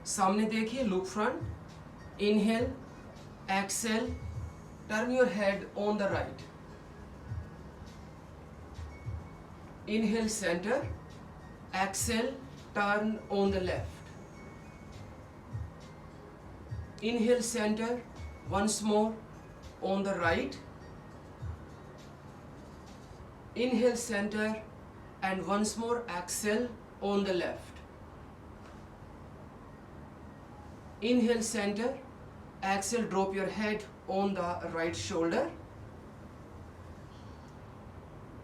सामने देखिए, look front, inhale, exhale, turn your head on the right. Inhale center, exhale, turn on the left. Inhale center, once more on the right. Inhale center and once more exhale on the left. Inhale center, exhale, drop your head on the right shoulder.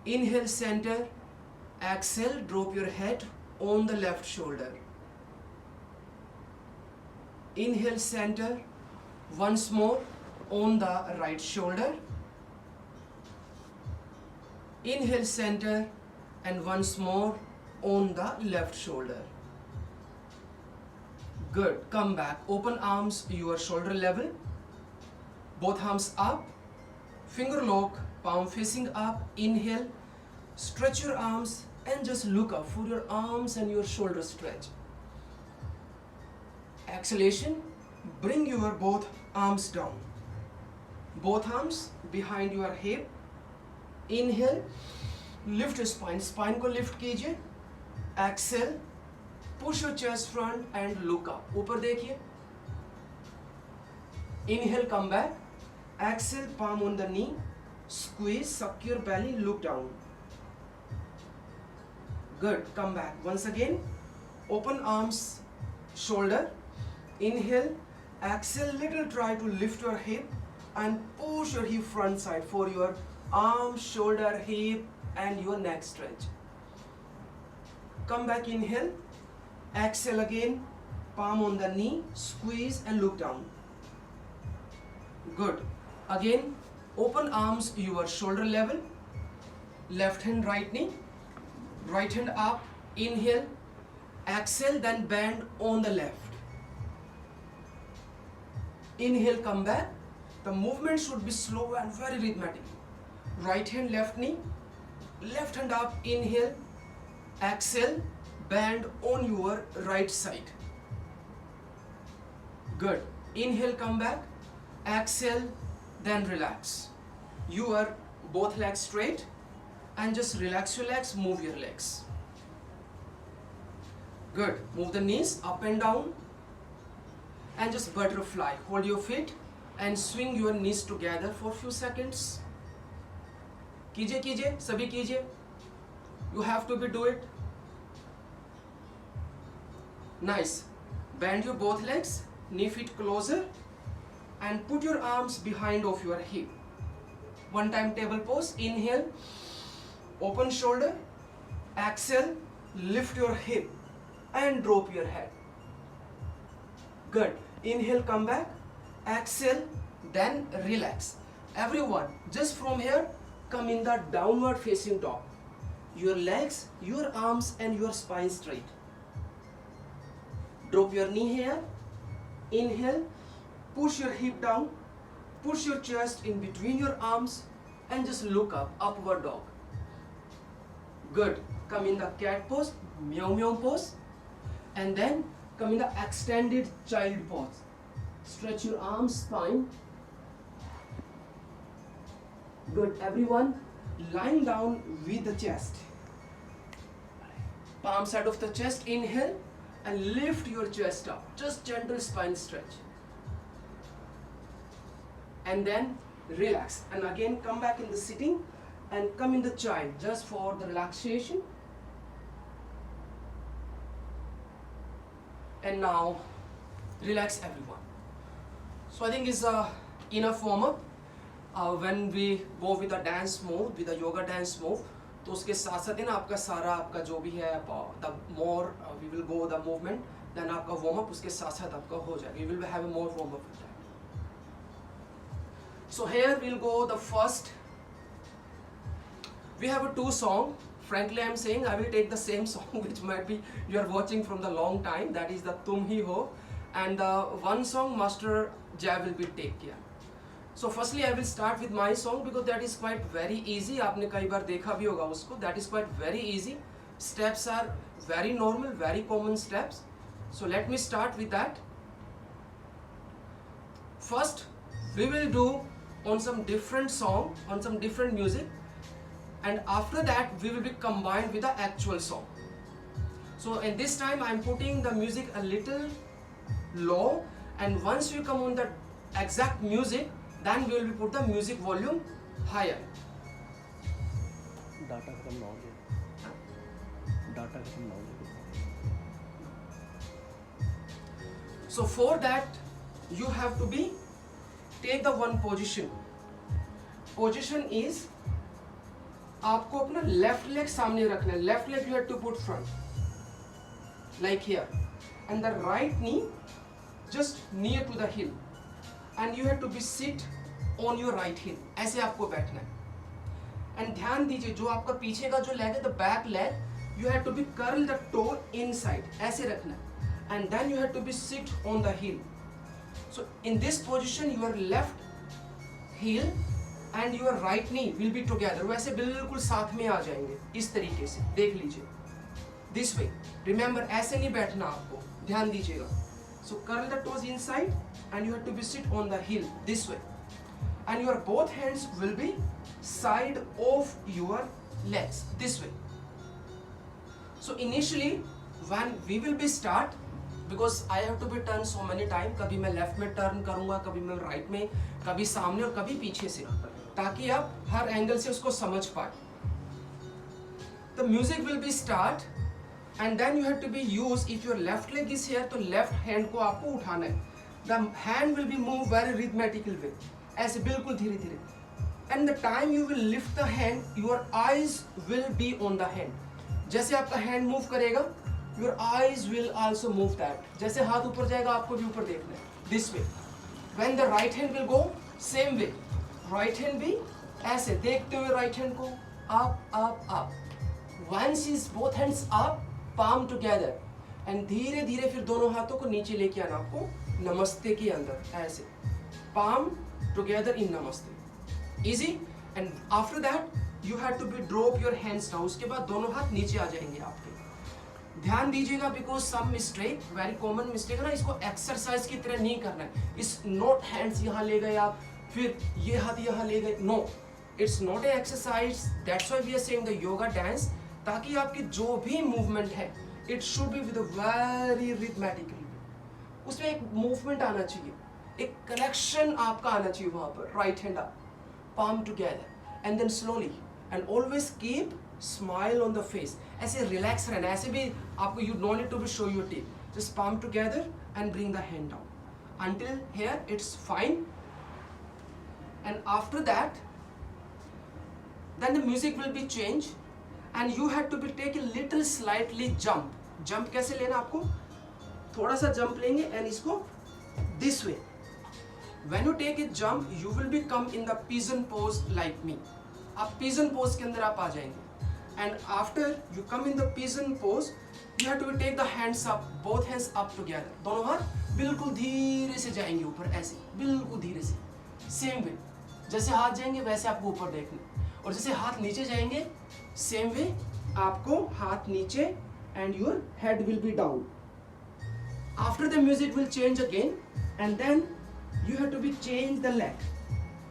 Inhale center, exhale, drop your head on the left shoulder. Inhale center, once more on the right shoulder. Inhale center and once more on the left shoulder. Good. Come back. Open arms your shoulder level. Both arms up. Finger lock, palm facing up. Inhale. Stretch your arms and just look up for your arms and your shoulder stretch. Exhalation. Bring your both arms down. Both arms behind your hip. Inhale. Lift your spine. Spine को lift कीजिए. Exhale. Push your chest front and look up. ऊपर देखिए. Inhale, come back. Exhale, palm on the knee. Squeeze, suck your belly, look down. Good. Come back. Once again. Open arms, shoulder. Inhale. Exhale, little try to lift your hip and push your hip front side for your arm, shoulder, hip and your neck stretch. Come back. Inhale. Exhale again, palm on the knee, squeeze and look down. Good. Again, open arms your shoulder level. Left hand, right knee. Right hand up. Inhale. Exhale, then bend on the left. Inhale, come back. The movement should be slow and very rhythmic. Right hand, left knee. Left hand up. Inhale. Exhale. Bend on your right side. Good. Inhale, come back. Exhale, then relax. Your both legs straight and just relax your legs, move your legs. Good. Move the knees up and down and just butterfly. Hold your feet and swing your knees together for few seconds. कीजिए कीजिए सभी कीजिए. You have to do it. Nice. Bend your both legs, knee feet closer and put your arms behind of your hip. One time table pose. Inhale, open shoulder. Exhale, lift your hip and drop your head. Good. Inhale, come back. Exhale, then relax. Everyone, just from here, come in the downward facing dog. Your legs, your arms and your spine straight. Drop your knee here. Inhale, push your hip down, push your chest in between your arms and just look up, upward dog. Good. Come in the cat pose, meow meow pose and then come in the extended child pose. Stretch your arms, spine. Good. Everyone, lying down with the chest. Palm side of the chest. Inhale and lift your chest up. Just gentle spine stretch. And then relax. And again come back in the sitting and come in the child just for the relaxation. And now relax everyone. So I think it's enough warm up. When we go with a dance move, with a yoga dance move, तो उसके साथ साथ ना आपका सारा आपका जो भी है the more we will go the movement, then आपका warm up उसके साथ साथ आपका हो जाएगा. You will have a more warm up with that. So here we'll go the first. We have a two song. Frankly, I'm saying I will take the same song which might be you are watching from the long time. That is the Tum Hi Ho, and the one song Master Jai will be take care. So firstly I will start with my song because that is quite very easy. आपने कई बार देखा भी होगा उसको. That is quite very easy. Steps are very normal, very common steps. So let me start with that. First, we will do on some different song, on some different music, and after that we will be combined with the actual song. So in this time I am putting the music a little low, and once we come on the exact music, then we will be put the music volume higher. Data खत्म ना हो जाए. So for that you have to be take the one position. Position is आपको अपना left leg सामने रखना है. Left leg you have to put front like here, and the right knee just near to the heel, and you have to be sit on your right heel. ऐसे आपको बैठना है. And ध्यान दीजिए जो आपका पीछे का जो लेग है, the back leg, you have to be curl the toe inside, ऐसे रखना है, and then you have to be sit on the heel. So in this position your left heel and your right knee will be together. वैसे बिल्कुल साथ में आ जाएंगे इस तरीके से, देख लीजिए. दिस वे, रिमेंबर ऐसे नहीं बैठना आपको, ध्यान दीजिएगा. So curl the toes inside and you have to be sit on the heel this way, and your both hands will be side of your legs this way. So initially when we will be start, because I have to be turn so many time, कभी मैं left में turn करूंगा, कभी मैं right में, कभी सामने और कभी पीछे से, ताकि आप हर एंगल से उसको समझ पाए. The music will be start and then you have to be use, if your left leg is here तो left hand को आपको उठाना है. The hand will be move very rhythmical way, ऐसे बिल्कुल धीरे धीरे. And the time you will lift the hand, your eyes will be on the hand. जैसे आपका हैंड मूव करेगा, your eyes will also move that. जैसे हाथ ऊपर जाएगा आपको भी ऊपर देखना है, this way. When the right hand will go same way, right hand भी ऐसे देखते हुए राइट हैंड को up up up. Once is both hands up, palm together, and धीरे धीरे फिर दोनों हाथों को नीचे लेके आना आपको नमस्ते के अंदर, ऐसे palm together in namaste. Easy. And after that you have to be drop your hands down. उसके बाद दोनों हाथ नीचे आ जाएंगे आपके. ध्यान दीजिएगा, because some mistake, very common mistake है ना, इसको एक्सरसाइज की तरह नहीं करना है. इस नॉट हैंड्स यहाँ ले गए आप, फिर ये हाथ यहाँ ले गए. No, it's not a exercise. That's why we are saying the yoga dance, ताकि आपकी जो भी मूवमेंट है it should be with very rhythmical. उसमें एक मूवमेंट आना चाहिए, एक कनेक्शन आपका आना चाहिए वहां पर. Right hand up, palm together, and then slowly and always keep smile on the face. ऐसे रिलैक्स रहना. ऐसे भी आपको you don't need to be show your teeth. Just palm together and bring the hand down until here it's fine. And after that then the music will be changed and you have to be take a little slightly jump. Jump कैसे लेना आपको, थोड़ा सा jump लेंगे and इसको this way. When you take a jump, you will be come in the pigeon pose like me. आप pigeon pose के अंदर आप आ जाएंगे. And after you come in the pigeon pose, you have to take the hands up, both hands up together. दोनों हाथ बिल्कुल धीरे से जाएंगे ऊपर, ऐसे बिल्कुल धीरे से. Same way, जैसे हाथ जाएंगे वैसे आपको ऊपर देखना, और जैसे हाथ नीचे जाएंगे same way आपको हाथ नीचे and your head will be down. After the music will change again and then you have to be change the leg.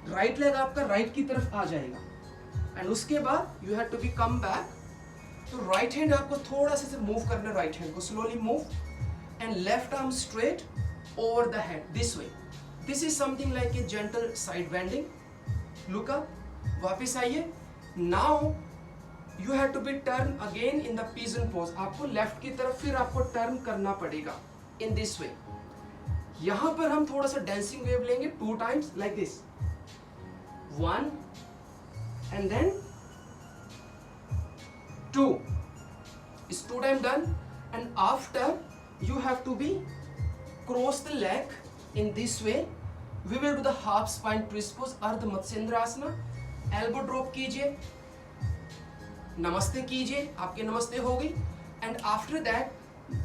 Right leg आपका राइट की तरफ आ जाएगा एंड उसके बाद you have to be come back. तो right hand आपको थोड़ा सा मूव करना है, राइट हैंड को slowly move and left arm straight over the head this way. This is something like a gentle side bending. Look up, वापस आइए. Now you have to be turn again in the pigeon pose. आपको left की तरफ फिर आपको turn करना पड़ेगा in this way. यहां पर हम थोड़ा सा डांसिंग वेव लेंगे 2 times like this, 1 and then 2. It's 2 times done, and after you have to be cross the leg in this way. We will do the half spine twist pose, Ardha Matsyendrasana. Elbow drop कीजिए, नमस्ते कीजिए, आपके नमस्ते हो गई. And after that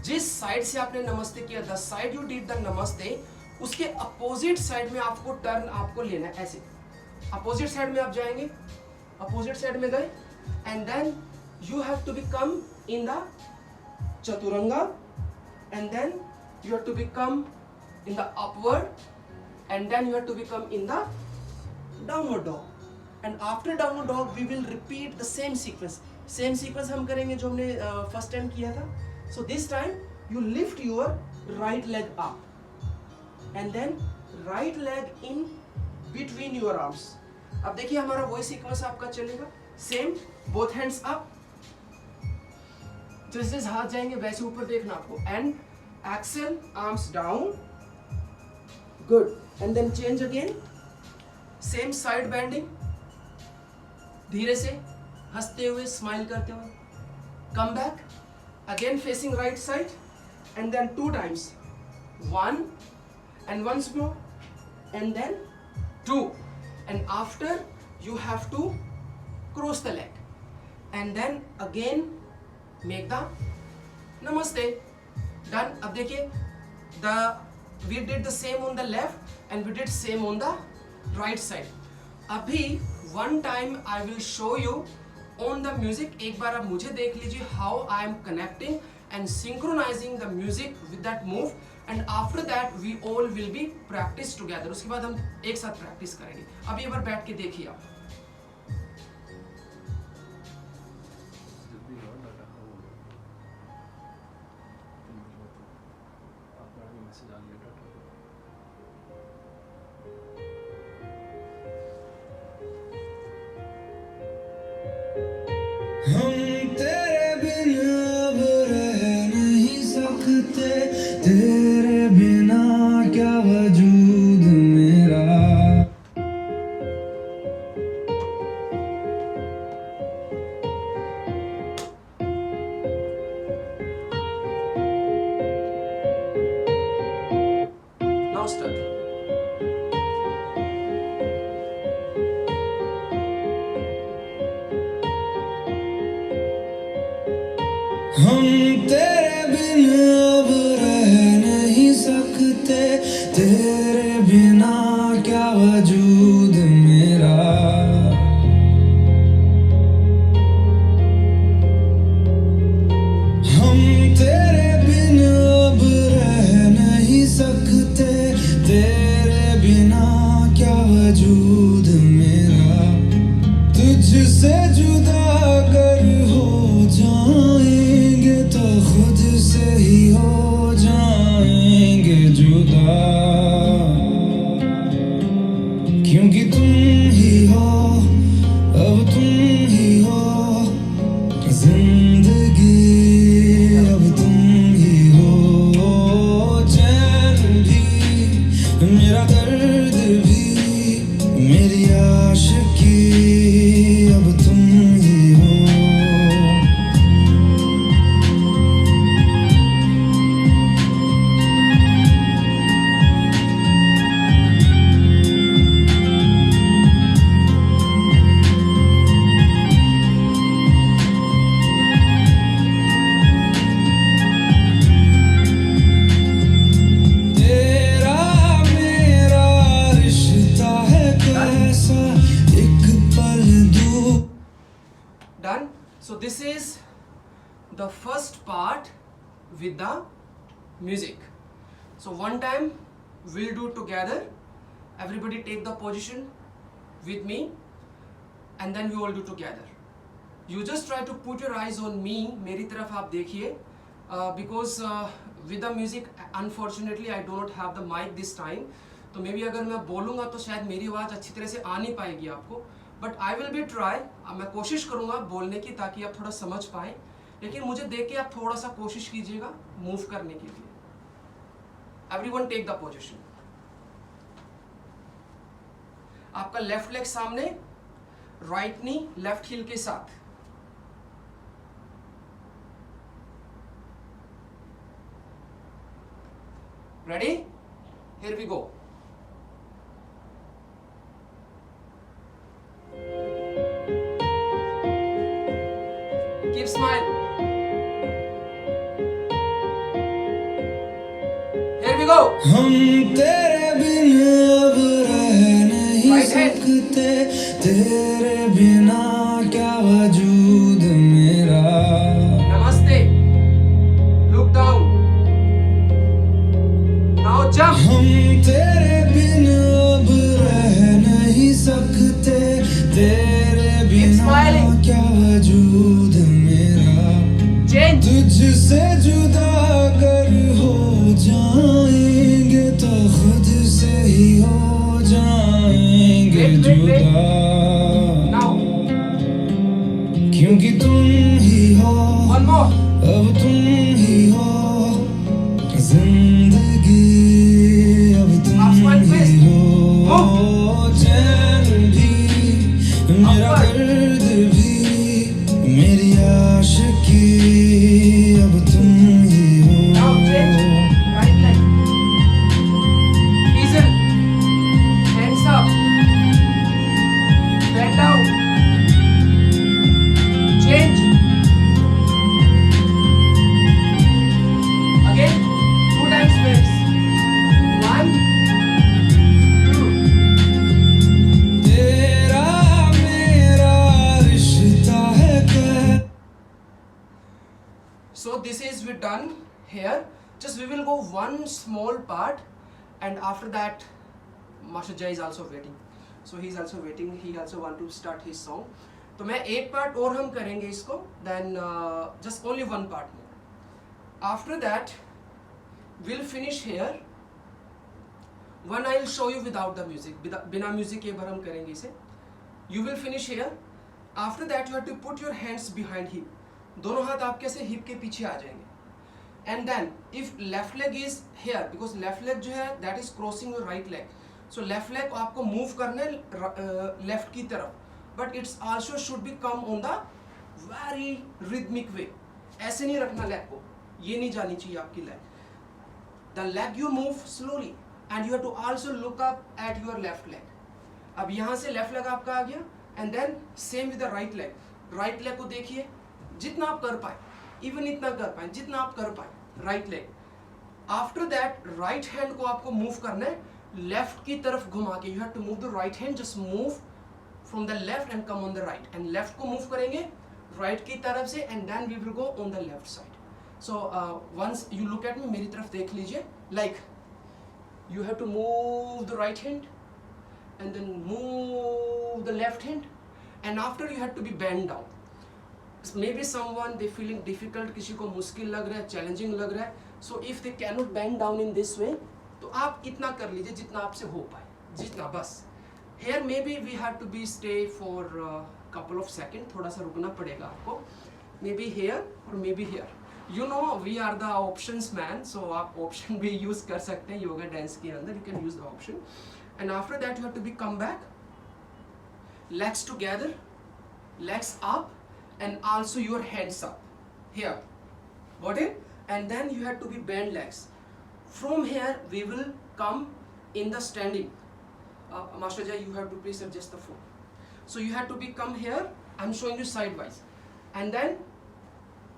जिस side से आपने नमस्ते किया, the side you did the नमस्ते, उसके अपोजिट साइड में आपको टर्न आपको लेना है. ऐसे अपोजिट साइड में आप जाएंगे, अपोजिट साइड में गए and then you have to become in the chaturanga and then you have to become in the upward, and then you have to become in the downward dog. And after downward dog we will repeat the same sequence हम करेंगे जो हमने first time किया था. So this time you lift your right leg up and then right leg in between your arms. अब देखिए हमारा वही सीक्वेंस आपका चलेगा. सेम, बोथ हैंड्स अप, जैसे हाथ जाएंगे वैसे ऊपर देखना आपको. And exhale, arms down, good. And then change again, same side bending, धीरे से हंसते हुए, स्माइल करते हुए. Come back again facing right side, and then 2 times, 1 and once more, and then 2. And after you have to cross the leg, and then again make the namaste. Done. अब देखिए, we did the same on the left and we did same on the right side. अभी one time I will show you on the music. एक बार आप मुझे देख लीजिए how I am connecting and synchronizing the music with that move. And after that we all will be practice together. उसके बाद हम एक साथ प्रैक्टिस करेंगे. अभी एक बार बैठ के देखिए आप. हम तेरे बिन अब रह नहीं सकते, तेरे बिना क्या वजूद मेरा. Now start. हम तेरे बिन अब रह नहीं सकते, तेरे बिना क्या वजूद मेरा. हम तेरे बिन अब रह नहीं सकते, तेरे बिना क्या वजूद मेरा. तुझसे जुदा अगर हो जाएंगे तो खुद से ही हो जाएंगे जुदा. क्योंकि तुम ही हो, अब तुम ही हो जिंदगी, अब तुम ही हो. चैन भी, मेरा दर्द भी, मेरी आशिकी, अब तुम ही हो. तेरा मेरा रिश्ता है कैसा, एक पल दूर. Done. So this is the first part with the music. So one time we'll do together. Everybody take the position with me, and then we all do together. You just try to put your eyes on me. मेरी तरफ आप देखिए. Because with the music, unfortunately I do not have the mic this time. तो may be अगर मैं बोलूँगा तो शायद मेरी आवाज़ अच्छी तरह से आ नहीं पाएगी आपको. But I will be try. मैं कोशिश करूँगा बोलने की ताकि आप थोड़ा समझ पाएँ. लेकिन मुझे देख के आप थोड़ा सा कोशिश कीजिएगा मूव करने के लिए. Everyone take the position. आपका लेफ्ट लेग सामने, राइट नी लेफ्ट हील के साथ. Ready? Here we go. Keep smile. Here we go. हम तेरे बिन अब रह नहीं Right hand. सकते, तेरे बिना क्या वजूद मेरा. Namaste. Look down. Now jump. हम तेरे बिन अब रह नहीं सकते, तेरे बिना smiling. क्या वजूद मेरा, Change. तुझसे जुदा अगर हो जाएंगे तो खुद से ही हो जाएंगे Wait. जुदा, Now क्योंकि तुम ही हो, one more. अब तुम ही हो जिंदगी, अब तुम Half smile, ही please. हो चैन भी, मेरा Upward. दर्द भी, मेरी आशिकी, अब तुम ही Now change. हो। Right leg. Easel. Hands up. Bend down. Change. Again. 2 times waves. 1, 2. तेरा मेरा रिश्ता है क्या? So this is we done here. Just we will go one small part, and after that Master Jai is also waiting. So he is also waiting. He also want to start his song. तो मैं एक part और हम करेंगे इसको, then just only one part more. After that we'll finish here. One I'll show you without the music. बिना music के बार हम करेंगे इसे. You will finish here. After that you have to put your hands behind hip. दोनों हाथ आपके से hip के पीछे आ जाएंगे. And then if left leg is here, because left leg जो है that is crossing your right leg. So left leg को आपको move करना है left की तरफ. But it's also should be come on the very rhythmic way. ऐसे नहीं रखना leg को. ये नहीं जानी चाहिए आपकी leg. The leg you move slowly, and you have to also look up at your left leg. अब यहाँ से left leg आपका आ गया, and then same with the right leg. Right leg को देखिए, जितना आप कर पाए, even इतना कर पाए, जितना आप कर पाए, right leg. After that, right hand को आपको move करना है, left की तरफ घुमा के. You have to move the right hand, just move from the left and come on the right. And left को move करेंगे, right की तरफ से, and then we will go on the left side. So once you look at me, मेरी तरफ देख लीजिए. Like you have to move the right hand, and then move the left hand, and after you have to be bend down. Maybe someone they feeling difficult, किसी को मुश्किल लग रहा है, challenging लग रहा है. So if they cannot bend down in this way, तो आप इतना कर लीजिए जितना आपसे हो पाए, जितना बस. Here maybe we have to be stay for couple of seconds, थोड़ा सा रुकना पड़ेगा आपको. Maybe here or maybe here. You know we are the options man, so आप option भी use कर सकते हैं yoga dance के अंदर. You can use the option. And after that you have to be come back, legs together, legs up, and also your hands up here. Got it? And then you have to be bend legs. From here we will come in the standing. Master Jai, you have to please adjust the phone. So you have to be come here. I'm showing you sidewise, and then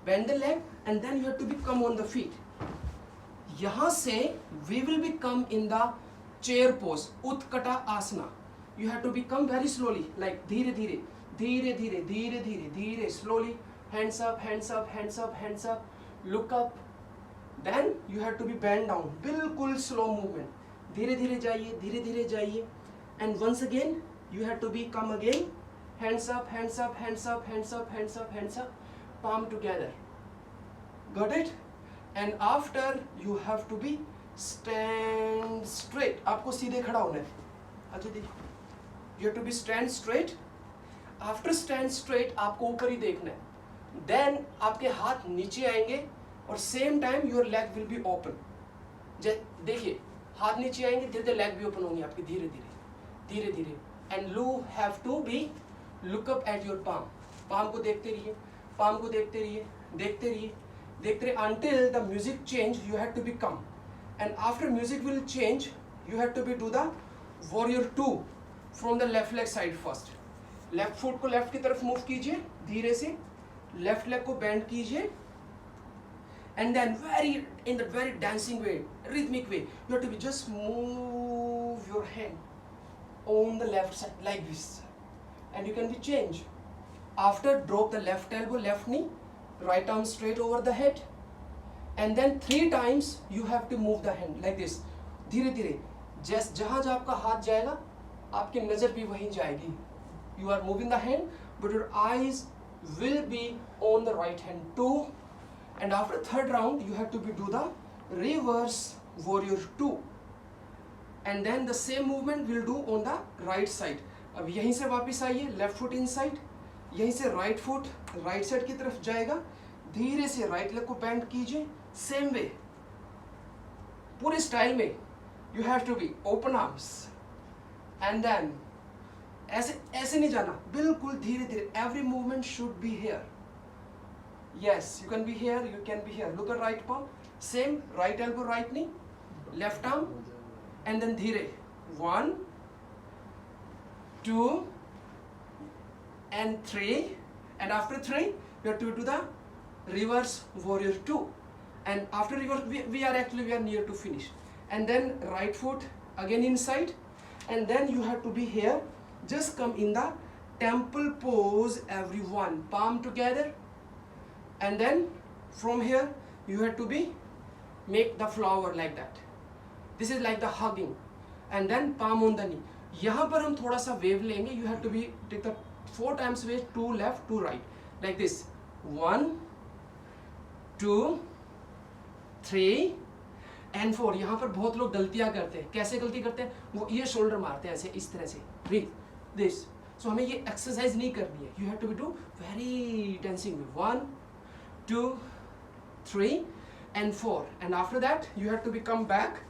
bend the leg, and then you have to be come on the feet. यहाँ से we will become in the chair pose, Utkata Asana. You have to become very slowly, like धीरे धीरे, धीरे धीरे, धीरे धीरे, धीरे, slowly. Hands up, hands up, hands up, hands up. Look up. Then you have to be bend down. बिल्कुल slow movement. धीरे धीरे जाइए, धीरे धीरे जाइए. And once again, you have to be come again. Hands up, hands up, hands up, hands up, hands up, hands up. Palm together. Got it? And after you have to be stand straight. आपको सीधे खड़ा होना है. अच्छा देखिए. You have to be stand straight. After stand straight, आपको ऊपर ही देखना है. Then आपके हाथ नीचे आएंगे और same time your leg will be open. देखिए, हाथ नीचे आएंगे, धीरे धीरे leg भी open होंगी आपकी, धीरे धीरे, धीरे धीरे. And you have to be look up at your palm. Palm को देखते रहिए, palm को देखते रहिए, देखते रहिए, देखते रहिए until the music change. You have to be calm. And after music will change, you have to be do the warrior 2 from the left leg side first. Left foot को left की तरफ move कीजिए धीरे से, left leg को bend कीजिए, and then in the very dancing way, rhythmic way, you have to be just move your hand on the left side like this, and you can be change. After drop the left elbow, left knee, right arm straight over the head, and then 3 times you have to move the hand like this. धीरे धीरे जहां जहां आपका हाथ जाएगा आपकी नजर भी वहीं जाएगी. You are moving the hand, but your eyes will be on the right hand too. And after third round, you have to do the reverse warrior 2. And then the same movement we'll do on the right side. अब यहीं से वापस आइए, left foot inside, यहीं से right foot right side की तरफ जाएगा, धीरे से राइट लेग को बेंड कीजिए, सेम वे पूरे स्टाइल में. You have to be open arms and then ऐसे नहीं जाना, बिल्कुल धीरे धीरे. Every movement should be here. Yes, you can be here, you can be here. Look at right palm, same right elbow right knee, left arm, and then धीरे 1 2 and 3, and after 3 you have to do the reverse warrior 2, and after reverse we are near to finish. And then right foot again inside, and then you have to be here, just come in the temple pose everyone, palm together, and then from here you have to be make the flower like that. This is like the hugging, and then palm on the knee. यहाँ पर हम थोड़ा सा wave लेंगे. You have to be take the 4 times wave, 2 left 2 right, like this. 1 2 3 and 4. यहाँ पर बहुत लोग गलतियाँ करते हैं. कैसे गलती करते हैं? वो ये शोल्डर मारते हैं ऐसे, इस तरह से. Breathe this. सो हमें ये एक्सरसाइज नहीं करनी है. You have to be do very tensing में. 1 2 3 and 4, and after that you have to be come back,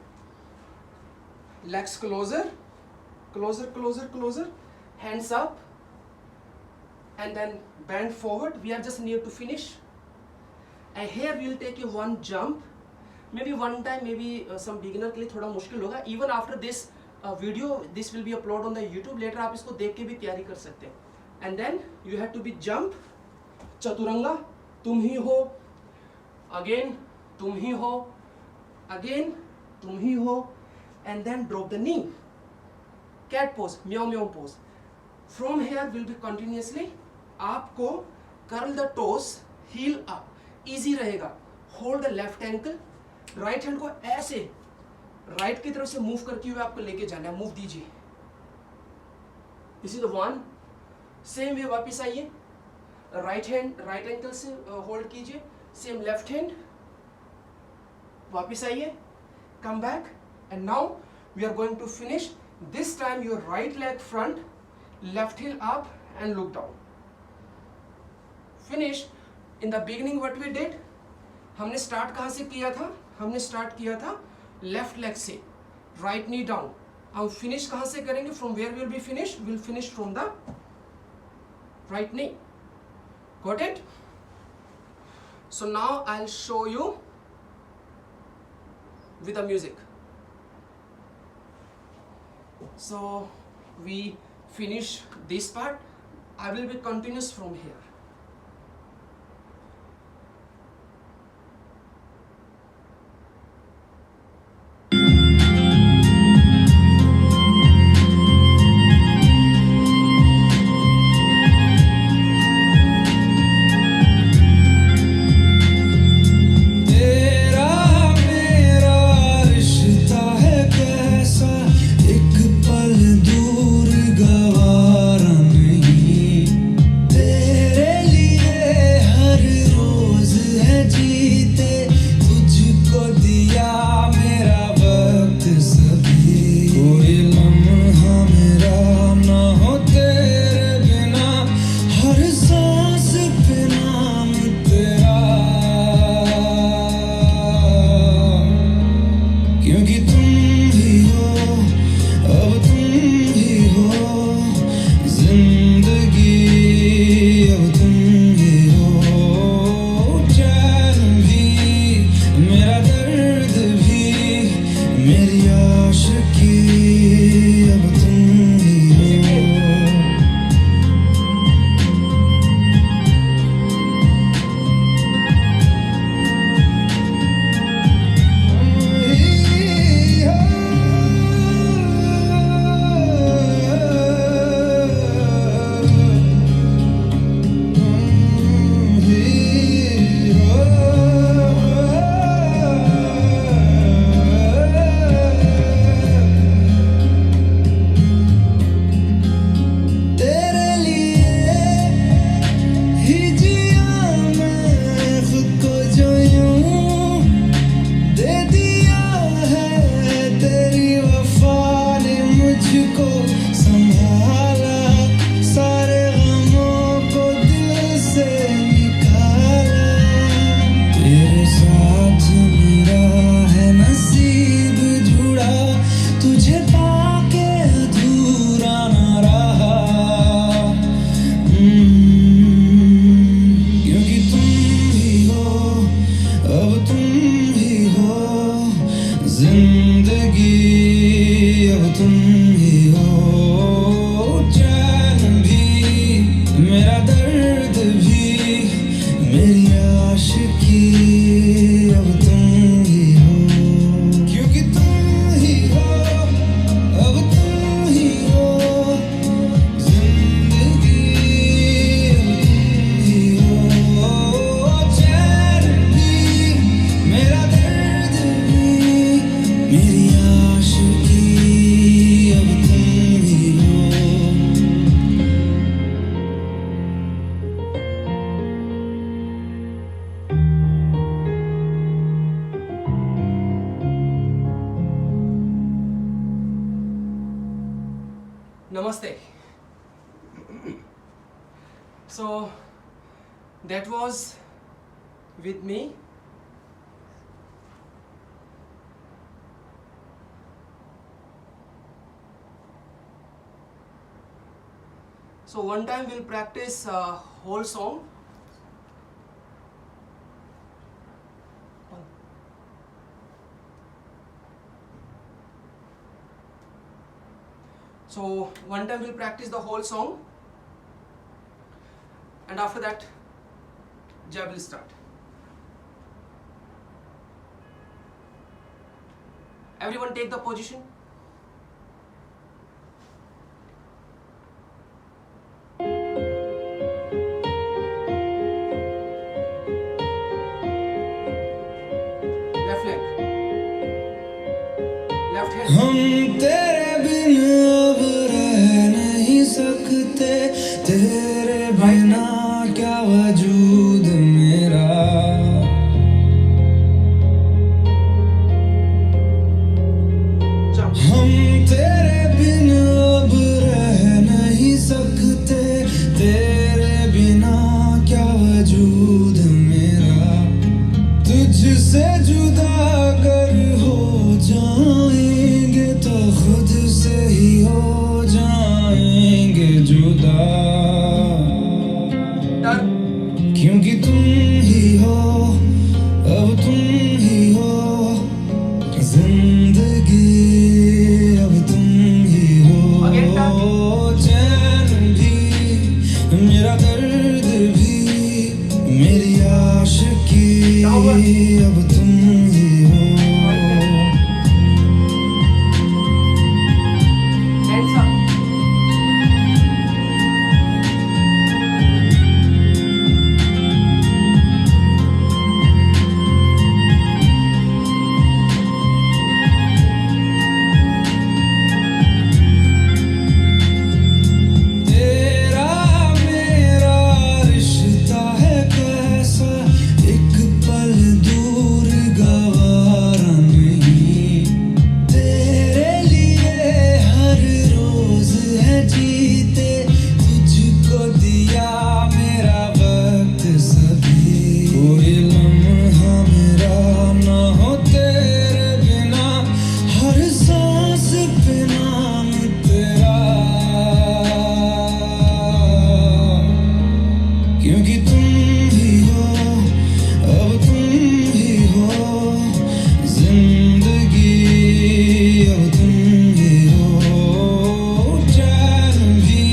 legs closer, hands up, and then bend forward. We are just near to finish, and here we will take a one jump, maybe one time, maybe some beginner के लिए थोड़ा मुश्किल होगा. Even after this video, this will be upload on the YouTube. Later आप इसको देख के भी तैयारी कर सकते हैं. And then you have to be jump, Chaturanga, तुम ही हो, again तुम ही हो, again तुम ही हो, and then drop the knee. Cat pose, meow meow pose. From here will be continuously. आपको curl the toes, heel up, easy रहेगा. Hold the left ankle, right hand को ऐसे right की तरफ से move करके हुए आपको लेके जाना है. Move दीजिए. This is the one. Same way वापिस आइए. Right hand, right ankle से hold कीजिए. Same left hand. वापिस आइए. Come back, and now we are going to finish. This time your right leg front, left heel up and look down. Finish. In the beginning what we did, हमने start कहाँ से किया था? हमने start किया था left leg से, right knee down. हम finish कहाँ से करेंगे? From where will be finish? We'll finish from the right knee. Got it? So now I'll show you with the music. So we finish this part. I will be continuous from here. मुझको संभाला, सारे गमों को दिल से निकाला। तेरे साथ मेरा है नसीब जुड़ा, तुझे पाके अधूरा ना रहा। क्योंकि तुम ही हो, अब तुम ही हो जिंदगी, अब तुम ही हो चैन भी, मेरा दर्द भी, मेरी आशिकी, अब तुम ही हो। क्योंकि तुम ही हो, अब तुम ही हो जिंदगी, अब तुम ही हो चैन भी, मेरा दर्द भी, मेरी आशिकी, अब तुम ही हो। Namaste. So that was with me. So one time we'll practice whole song. So one time we'll practice the whole song, and after that jab will start. Everyone take the position. Left leg, left hand. हम तेरे बिन अब रह नहीं सकते, तेरे बिना क्या वजूद मेरा। Jump. हम तेरे बिन अब रह नहीं सकते, तेरे बिना क्या वजूद मेरा। तुझसे जुदा अगर हो जाएंगे तो खुद से ही हो जाएंगे जुदा। Turn. क्योंकि तुम ही हो, अब तुम ही हो जिंदगी, अब तुम ही Again turn. हो चैन भी, मेरा दर्द भी, मेरी आशिकी, Downward. अब तुम ही हो। Hands up. तेरा मेरा रिश्ता है कैसा, एक पल दूर गवारा नहीं। तेरे लिए हर रोज है जीते, तुझको दिया मेरा वक्त सभी। कोई लम्हा मेरा ना हो तेरे बिना, हर सांस पे नाम तेरा। क्योंकि तुम ही हो, अब तुम ही हो जिंदगी, अब तुम ही हो चैन भी,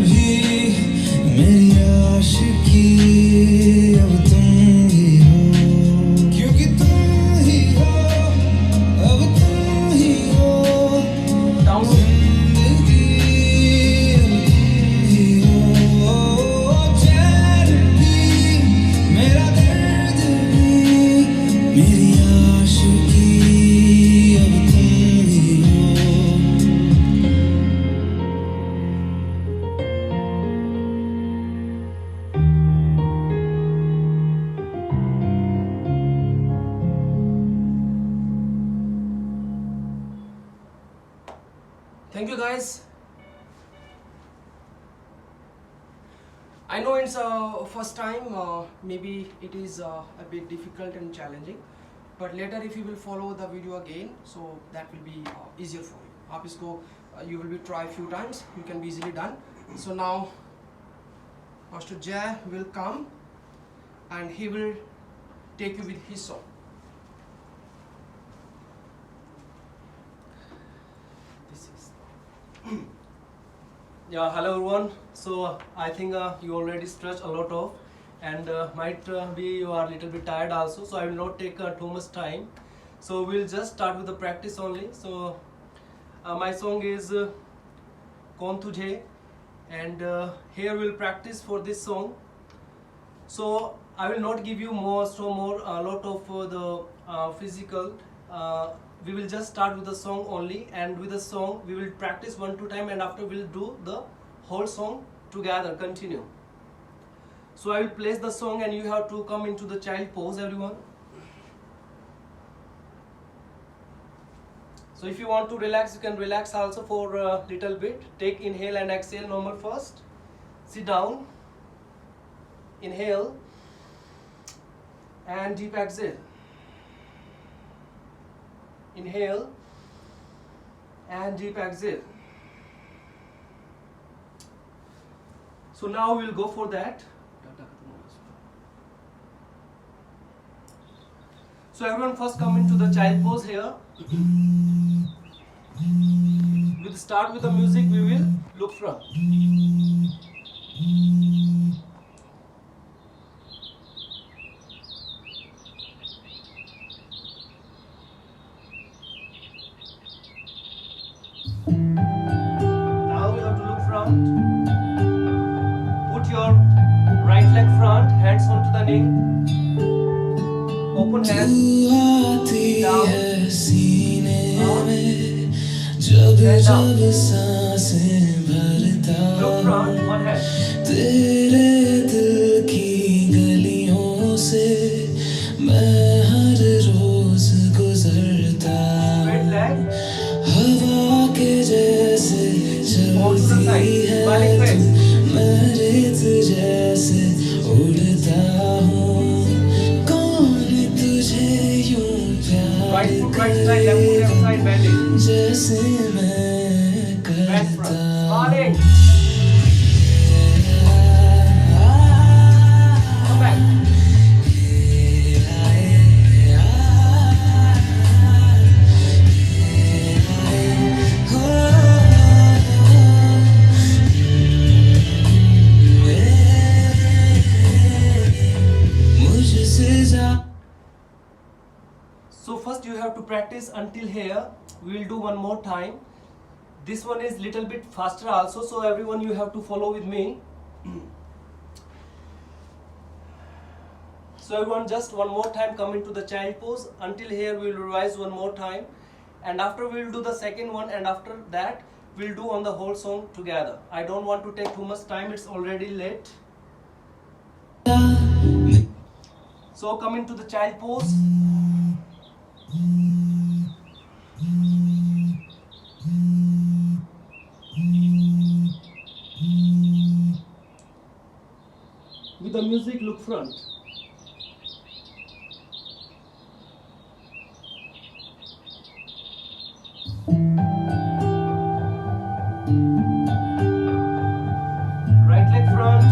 भी मेरी आशिकी अब तुम ही हो क्योंकि तुम ही हो अब तुम ही हो Down. जिंदगी अब तुम ही हो चैन भी मेरा दर्द भी मेरी आशिकी अब तुम ही हो Thank you guys. I know it's first time, maybe it is a bit difficult and challenging, but later if you will follow the video again, so that will be easier for you. आप इसको you will be try few times, you can be easily done. So now Master Jay will come and he will take you with his song. This is Yeah, hello everyone. So I think you already stretched a lot of, and might be you are a little bit tired also. So I will not take too much time. So we'll just start with the practice only. So my song is Kaun Tujhe, and here we'll practice for this song. So I will not give you more a lot of the physical. We will just start with the song only, and with the song we will practice 1-2 time, and after we'll do the whole song together. Continue. So I will place the song, and you have to come into the child pose, everyone. So if you want to relax, you can relax also for a little bit. Take inhale and exhale normal first. Sit down. Inhale and deep exhale. Inhale and deep exhale. So now we'll go for that. So everyone first come into the child pose here. We'll start with the music, we will look front. Now you have to look front. Put your right leg front, hands onto the knee. Open hand. Down. सीने में जब जब सांसें भरता Look front, one hand. तेरे दिल की गलियों से मैं हर रोज गुजरता Straight leg. हवा के जैसे Hold to the चलती side. है Smiling face. मैं रेत जैसे उड़ता हूँ कौन तुझे यूं Right प्यार foot right side, left foot left side, bending. जैसे मैं Back front. करता Smiling. Come back. मुझसे जा So first you have to practice until here. We will do one more time. This one is little bit faster also, so everyone you have to follow with me. So everyone just one more time come into the child pose. Until here we will revise one more time, and after we will do the second one, and after that we'll do on the whole song together. I don't want to take too much time, it's already late. So come into the child pose. With the music, look front. Right leg front,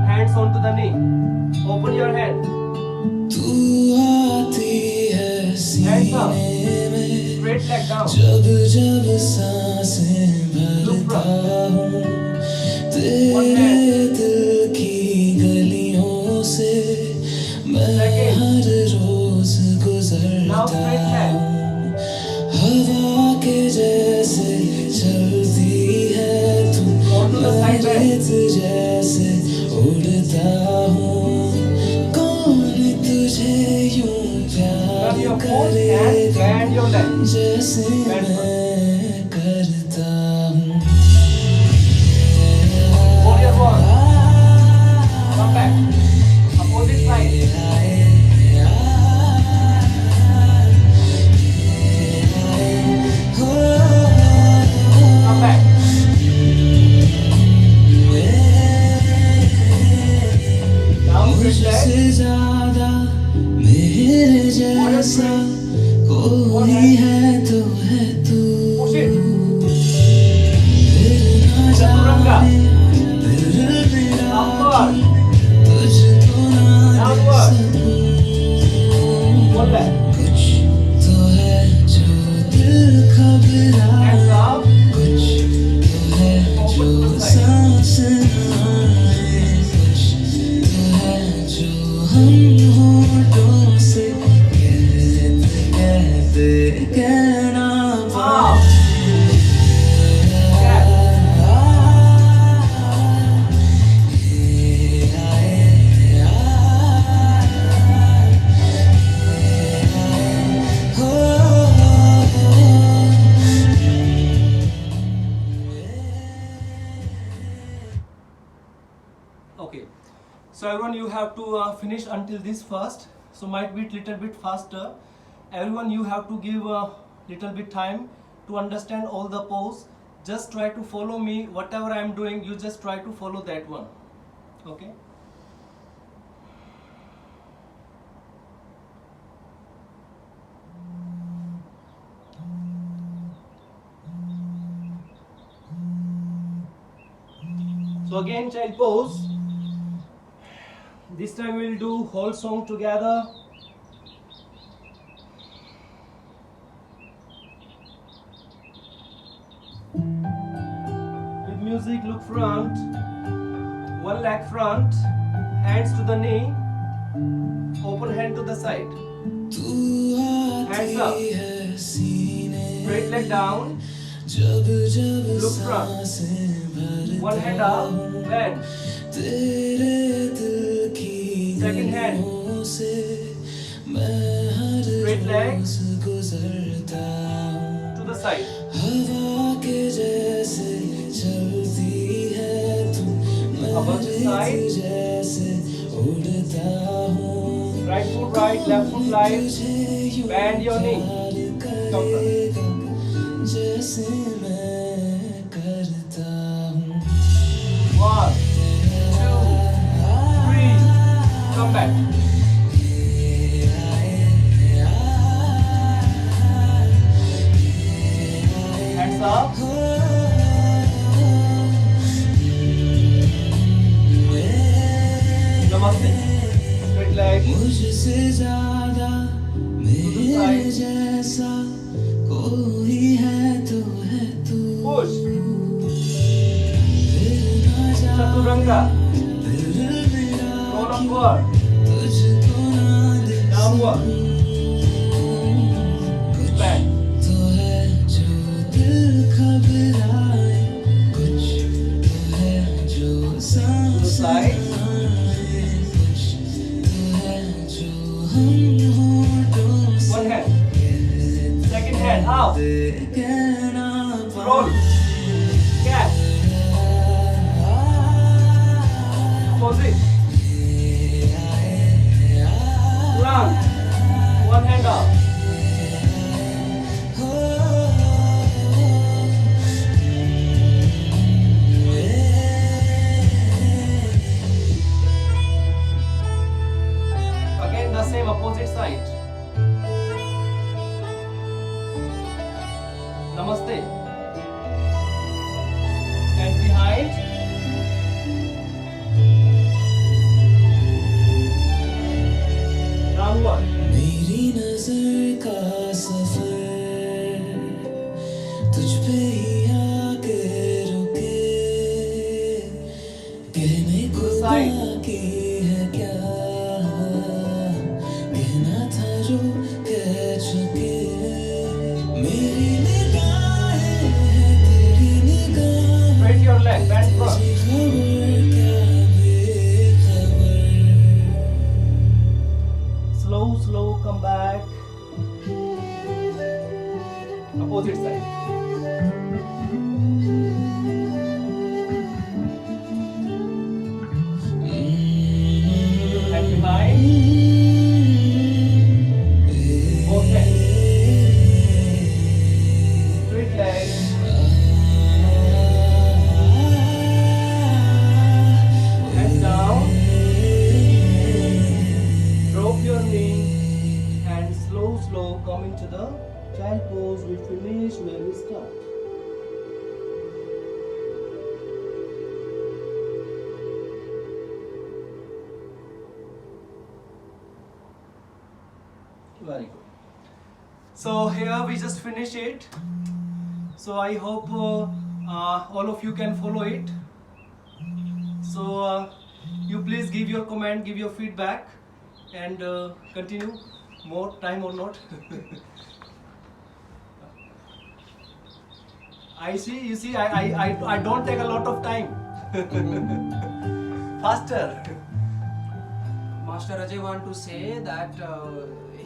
hands onto the knee. Open your hand. तू आती है सीने में Straight leg down. जब जब सांसें भरता हूँ तेरे दिल की गलियों से मैं हर रोज गुजरता हूँ हवा के जैसे चलती है तू मैं रेत जैसे उड़ता हूँ कौन तुझे यूं प्यार करेगा जैसे मैं करता हूँ Come back. Opposite side. Come back. Now switch leg. मुझसे ज्यादा मेरे जैसा कोई है तो है तू Push it. फिर ना Chaturanga. जाने दिल मेरा Upward. तुझको ना दे Downward. सकूं One leg. कुछ तो है जो दिल घबराए Hands up. कुछ तो है जो सांस ना आए कुछ तो है जो हम होठों से कहते कहते कहना Up. Okay, so everyone, you have to finish until this first. So might be little bit faster. Everyone, you have to give a little bit time to understand all the pose. Just try to follow me. Whatever I am doing, you just try to follow that one. Okay. So again, child pose. This time we'll do whole song together. With music, look front. One leg front, hands to the knee. Open hand to the side. तू Hands up. आती है सीने Straight leg down. जब जब Look front. सांसें भरता One hand up. Bend. तेरे दिल की Second hand. गलियों से मैं हर Straight leg. रोज गुजरता हूँ To the side. हवा के जैसे चलती है तू मैं Above the side. रेत जैसे उड़ता हूँ Right foot right, left foot right. तुझे यूं Bend your knee. प्यार Come front. करेगा जैसे मैं करता हूँ 1, 2, 3. Come back. Hands up. Namaste. Straight leg. मुझसे ज्यादा मेरे जैसा कोई है तो है तू Push. फिर ना Chaturanga. जाने दिल मेरा Roll upward. तुझको ना दे Downward. Back. तो है जो दिल घबराए कुछ तो है जो सांस side. आए कुछ तो है जो हम होठों से One hand. Second hand. Out. कहना Roll. Catch. Opposite. Run. One hand up. Again the same opposite side. Namaste. side. की है क्या कहना था जो कह चुके मेरी निगाहें हैं तेरी निगाह Straight your leg, bend front. खबर क्या बेखबर Slow, come back. Opposite side. Hand behind. Both hands. Straight leg. Hands down. Drop your knee and slow come into the child pose. We finish where we start. Very good. So here we just finish it. So I hope all of you can follow it. So you please give your comment, give your feedback, and continue more time or not. I see. You see, I don't take a lot of time. Faster. Master Ajay want to say that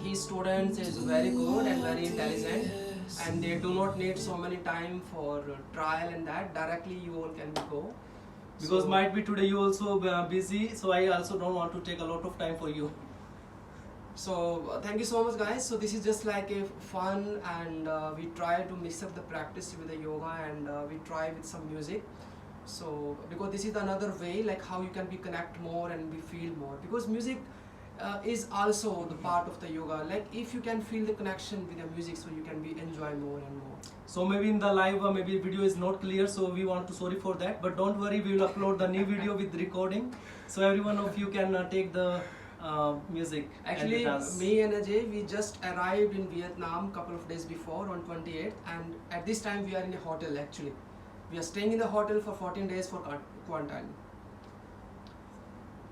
his students is very good and very intelligent, and they do not need so many time for trial and that. Directly you all can go. Because So- might be today you also busy, so I also don't want to take a lot of time for you. So thank you so much, guys. So this is just like a fun, and we try to mix up the practice with the yoga, and we try with some music. So because this is another way like how you can be connect more and be feel more, because music is also the part of the yoga. Like if you can feel the connection with the music, so you can be enjoy more and more. So maybe in the live maybe video is not clear, so we want to sorry for that, but don't worry, we will upload the new video with recording, so every one of you can take the music. Actually, and the dance. me and Ajay, we just arrived in Vietnam couple of days before on 28th, and at this time we are in a hotel. Actually, we are staying in the hotel for 14 days for quarantine.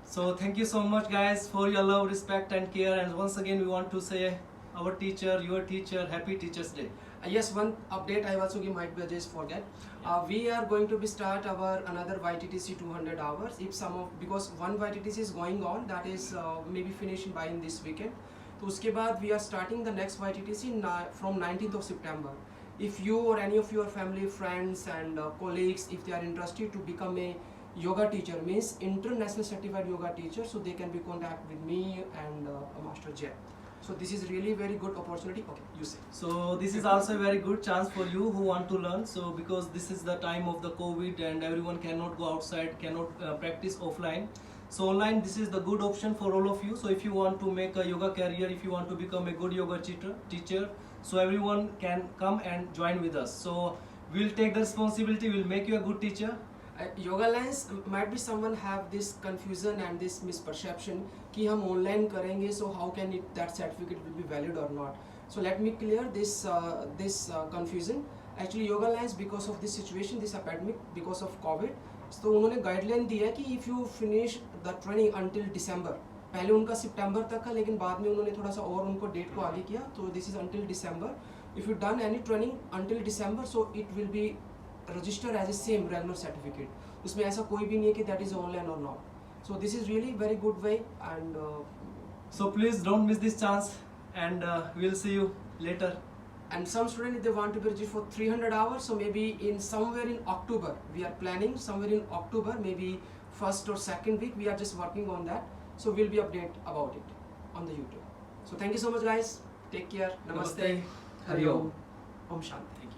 So thank you so much, guys, for your love, respect and care, and once again we want to say our teacher, your teacher, happy Teachers Day. Yes, one update I also give, might be Ajay forget. We are going to be start our another YTTC 200 hours. If some of, because one YTTC is going on, that is maybe finishing by in this weekend. तो उसके बाद we are starting the next YTTC from 19th of September. If you or any of your family, friends and colleagues, if they are interested to become a yoga teacher, means international certified yoga teacher, so they can be contact with me and Master Jay. So this is really very good opportunity. Okay, you say. So this is also a very good chance for you who want to learn. So because this is the time of the COVID and everyone cannot go outside, cannot practice offline. So online, this is the good option for all of you. So if you want to make a yoga career, if you want to become a good yoga teacher, so everyone can come and join with us. So we'll take the responsibility. We'll make you a good teacher. Yoga Lines, might be someone have this confusion and this misperception कि हम online करेंगे, so how can it, that certificate will be valid or not? So let me clear this confusion. Actually Yoga Lines, because of this situation, this epidemic, because of COVID, तो उन्होंने guideline दिया है कि if you finish the training until December, पहले उनका सितंबर तक था, लेकिन बाद में उन्होंने थोड़ा सा और उनको डेट को आगे किया, तो this is until December. If you done any training until December, so it will be register as a same regular certificate. उसमें ऐसा कोई भी नहीं है कि that is online or not. So this is really very good way, and So please don't miss this chance, and we'll see you later. and some students, if they want to be registered for 300 hours, so maybe in somewhere in October, we are planning somewhere in October, maybe first or second week, we are just working on that. So we'll be update about it on the YouTube. So thank you so much, guys. Take care. Namaste. Namaste. Hari Om. Om Shanti.